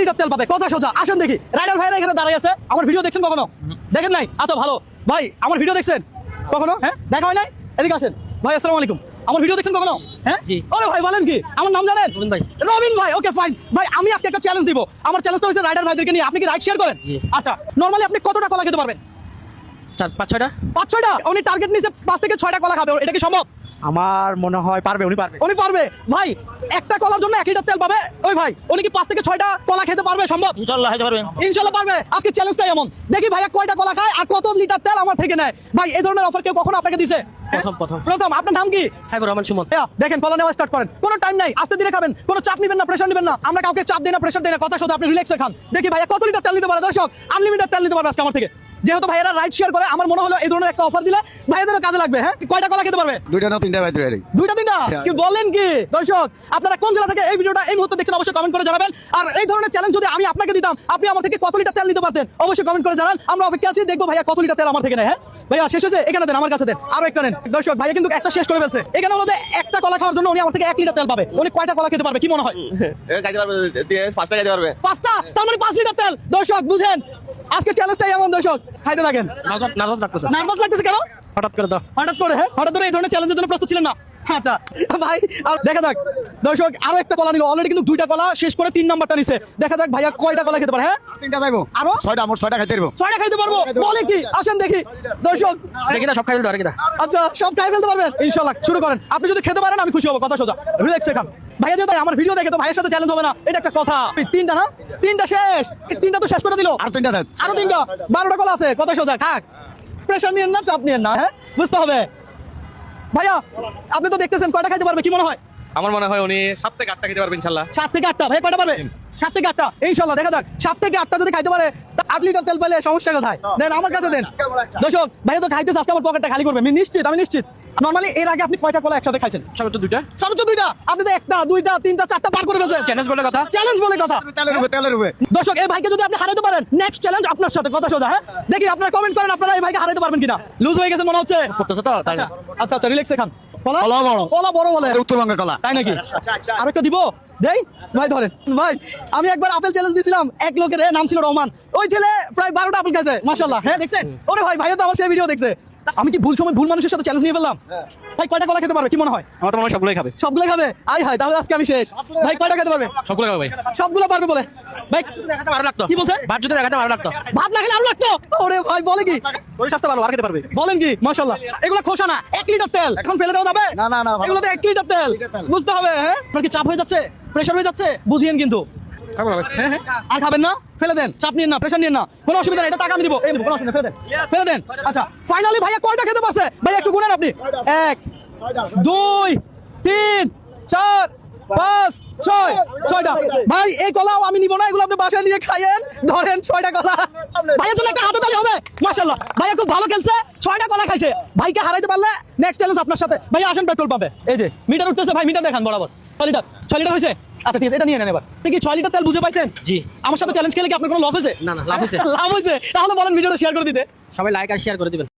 Litre তেল পাবে, কথা সোজা। আসেন দেখি, রাইডার ভাইরা এখানে দাঁড়িয়ে আছে। আমার ভিডিও দেখছেন কখনো? দেখেন নাই? আচ্ছা ভালো ভাই, আমার ভিডিও দেখছেন কখনো? হ্যাঁ, দেখা হয় নাই? এদিকে আসেন ভাই, আসসালামু আলাইকুম। আমার ভিডিও দেখছেন কখনো? হ্যাঁ জি। আরে ভাই বলেন কি, আমার নাম জানেন? রবিন ভাই। রবিন ভাই, ওকে ফাইন ভাই। আমি আজকে একটা চ্যালেঞ্জ দিব। আমার চ্যালেঞ্জটা হচ্ছে রাইডার ভাইদেরকে নিয়ে। আপনি কি রাইড শেয়ার করেন? আচ্ছা, নরমালি আপনি কতটা কলা খেতে পারবেন? 4-5-6টা। 5-6টা? উনি টার্গেট নিছে 5 থেকে 6টা কলা খাবে, এটা কি সম্ভব? আমার মনে হয় পারবে, উনি পারবে। উনি পারবে ভাই। একটা কলার জন্য 1 লিটার তেল পাবে। ওই ভাই, উনি কি 5 থেকে 6টা কলা খেতে পারবে? সম্ভব? ইনশাআল্লাহ খেতে পারবেন। ইনশাআল্লাহ পারবে। আজকে চ্যালেঞ্জটাই এমন। দেখি ভাইয়া কয়টা কলা খায় আর কত লিটার তেল আমার থেকে নেয়। ভাই, এই ধরনের অফার কেউ কখনো আপনাকে দিছে? প্রথম। আপনার নাম কি? সাইফুর রহমান সুমন। দেখেন, কলা নেওয়া স্টার্ট করেন। কোনো টাইম নাই, আস্তে ধীরে খাবেন। কোনো চাপ নেবেন না, প্রেশার নেবেন না। আমরা কাউকে চাপ দেই না, প্রেশার দেই না, কথা শুধু আপনি রিল্যাক্সে খান। দেখি ভাইয়া কত লিটার তেল নিতে পারে। দর্শক, আনলিমিটেড তেল নিতে পারবে আজকে আমার থেকে। যেহেতু ভাইয়েরা রাইড শেয়ার করে, আমার মনে হলো এই ধরনের একটা অফার দিলে ভাইয়াদেরও কাজে লাগবে। হ্যাঁ, কয়টা কলা খেতে পারবে? 2টা না 3টা ভাই, 2টা 3টা? কি বলেন কি? দর্শক, আপনারা কোন জেলা থেকে এই ভিডিওটা এই মুহূর্তে দেখছেন অবশ্যই কমেন্ট করে জানাবেন। আর এই ধরনের চ্যালেঞ্জ যদি আমি আপনাকে দিতাম, আপনি আমার থেকে কত লিটার তেল নিতে পারতেন অবশ্যই কমেন্ট করে জানান। আমরা অপেক্ষা আছি, দেখবো ভাইয়া কত লিটার তেল আমার থেকে নেয়। হ্যাঁ ভাইয়া, শেষ হয়েছে? এখানে দেন, আমার কাছে দেন, আরো একটা নেন। দর্শক, ভাইয়া কিন্তু একটা শেষ করে ফেলছে। এখানে হলো যে একটা কলা খাওয়ার জন্য উনি আমার থেকে 1 লিটার তেল পাবে। উনি কয়টা কলা খেতে পারবে কি মনে হয়? খাইতে পারবে, 5টা খাইতে পারবে। 5টা, তার মানে 5 লিটার তেল। দর্শক বুঝেন, আজকে চ্যালেঞ্জটাই এমন। দর্শক, খাইতে থাকেন। নার্ভাস লাগতেছে। নার্ভাস লাগতেছে কেন? হঠাৎ করে দাও। হঠাৎ করে? হ্যাঁ, হঠাৎ করে এই ধরনের চ্যালেঞ্জের জন্য প্রস্তুত ছিলেন না? আচ্ছা ভাই, আর দেখা যাক। দর্শক, আরো একটা কলা নিল অলরেডি, কিন্তু 2টা কলা শেষ করে 3 নাম্বারটা নিছে। দেখা যাক ভাইয়া কয়টা কলা খেতে পারে। হ্যাঁ, 3টা যাইবো। আরো 6টা, মোট 6টা খাইতে পারবো। 6টা খাইতে পারবো বলে কি? আসেন দেখি। দর্শক, দেখি না, সব খাই ফেলতে পারে কিনা। আচ্ছা, সব খাই ফেলতে পারবেন ইনশাআল্লাহ। শুরু করেন। আপনি যদি খেতে পারেন আমি খুশি হব, কথা সোজা। রিল্যাক্সে খান। ভাইয়া যেহেতু আমার ভিডিও দেখে, তো ভাইয়ের সাথে চ্যালেঞ্জ হবে না, এটা একটা কথা। 3টা না? 3টা শেষ। 3টা তো শেষ করে দিল। আর 3টা দেন। আরো 3টা, 12টা কলা আছে, কথা সোজা। খাক, প্রেশার নিয়েন না, চাপ নিয়েন না। হ্যাঁ, বুঝতে হবে। ভাইয়া, আপনি তো দেখতেছেন, কয়টা খাইতে পারবে কি মনে হয়? আমার মনে হয় উনি 7 থেকে 8টা খেতে পারবে ইনশাআল্লাহ। 7 থেকে 8টা। ভাই, কয়টা পারবে? 7 থেকে 8টা ইনশাআল্লাহ। দেখা যাক, 7 থেকে 8টা যদি খাইতে পারে, 8 লিটার তেল পেলে সমস্যা কোথায়? দেন, আমার কাছে দেন। দর্শক, ভাইয়া তো খাইতেছে, আজকে আমার পকেটটা খালি করবে। আমি নিশ্চিত। নরমালি এর আগে আপনি কয়টা কলা একসাথে খাইছেন? সর্বোচ্চ 2টা। সর্বোচ্চ 2টা। আপনি তো 1টা, 2টা, 3টা, 4টা পার করে ফেলছেন। চ্যালেঞ্জ বলে কথা। চ্যালেঞ্জ বলে কথা। তেলের উপরে। দর্শক, এই ভাইকে যদি আপনি হারাতে পারেন, নেক্সট চ্যালেঞ্জ আপনার সাথে, কথা সোজা। হ্যাঁ, দেখি আপনারা কমেন্ট করেন, আপনারা এই ভাইকে হারাতে পারবেন কিনা। লুজ হয়ে গেছে মনে হচ্ছে। করতেছে তো তাই না? আচ্ছা, রিল্যাক্সে খান। কলা বড়। কলা বড় বলে উত্তরবঙ্গের কলা। তাই নাকি? আরেকটা দিব? দেই ভাই, ধরেন ভাই। আমি একবার আপেল চ্যালেঞ্জ দিয়েছিলাম, এক লোকের নাম ছিল রহমান। ওই ছেলে প্রায় 12টা আপেল খাইছে, মাশাআল্লাহ। হ্যাঁ, দেখছেন? ওরে ভাই, ভাইয়া তো আমার সেই ভিডিও দেখছে। আমি কি ভুল সময় ভুল মানুষের সাথে চ্যালেঞ্জ নিয়ে ফেললাম? ভাই, কয়টা কলা খেতে পারবে কি মনে হয়? আমার তো মনে হয় সবগুলোই খাবে। সবগুলো খাবে? আই হায়, তাহলে আজকে আমি শেষ। ভাই, কয়টা খেতে পারবে? সবগুলো খাবে ভাই। সবগুলো পারবে বলে ভাই। ভালো লাগতো। কি বলছে? ভাত যদি দেখাতে ভালো লাগতো। ভাত না খেলে আরো লাগতো। ওরে ভাই, বলে কি? ওই স্বাস্থ্য ভালো, আর খেতে পারবে। বলেন কি? মাশাআল্লাহ। এগুলো খোসা না, 1 লিটার তেল। এখন ফেলে দেওয়া যাবে? না, এগুলো তো 1 লিটার তেল। বুঝতে হবে। হ্যাঁ, আপনার কি চাপ হয়ে যাচ্ছে, প্রেশার হয়ে যাচ্ছে? বুঝিয়েন কিন্তু। হ্যাঁ, আর খাবেন না? ফেলে দেন, চাপ নিয়েন না, প্রেশার নিয়েন না, কোনো অসুবিধা নেই। এটা টাকা আমি দিব, এই কোনো অসুবিধা, ফেলে দেন। আচ্ছা, ফাইনালি ভাইয়া কয়টা খেতে পারছে? ভাই একটু গুনেন আপনি। 1 2 3 4 5 6 6টা। ভাই, এই কলাও আমি নিব না, এগুলো আপনি বাসায় নিয়ে খাইয়েন। ধরেন 6টা কলা। ভাইয়ের জন্য একটা হাতে তালি হবে। মাশাআল্লাহ, ভাইয়া খুব ভালো খেলছে, 6টা কলা খাইছে। ভাইকে হারাইতে পারলে নেক্সট চ্যালেঞ্জ আপনার সাথে। ভাই, আসেন পেট্রোল পাম্পে। এই যে মিটার উঠতেছে ভাই, মিটার দেখান বরাবর। 6 লিটার হয়েছে? আচ্ছা, ঠিক আছে, এটা নিয়ে নেন এবার। কি 6 লিটার তেল বুঝে পাইছেন? জি। আমার সাথে চ্যালেঞ্জ খেলে কি আপনার কোনো লস হয়েছে? না, লাভ হয়েছে। লাভ হয়েছে? তাহলে বলেন ভিডিওটা শেয়ার করে দিতে। সবাই লাইক আর শেয়ার করে দিবেন।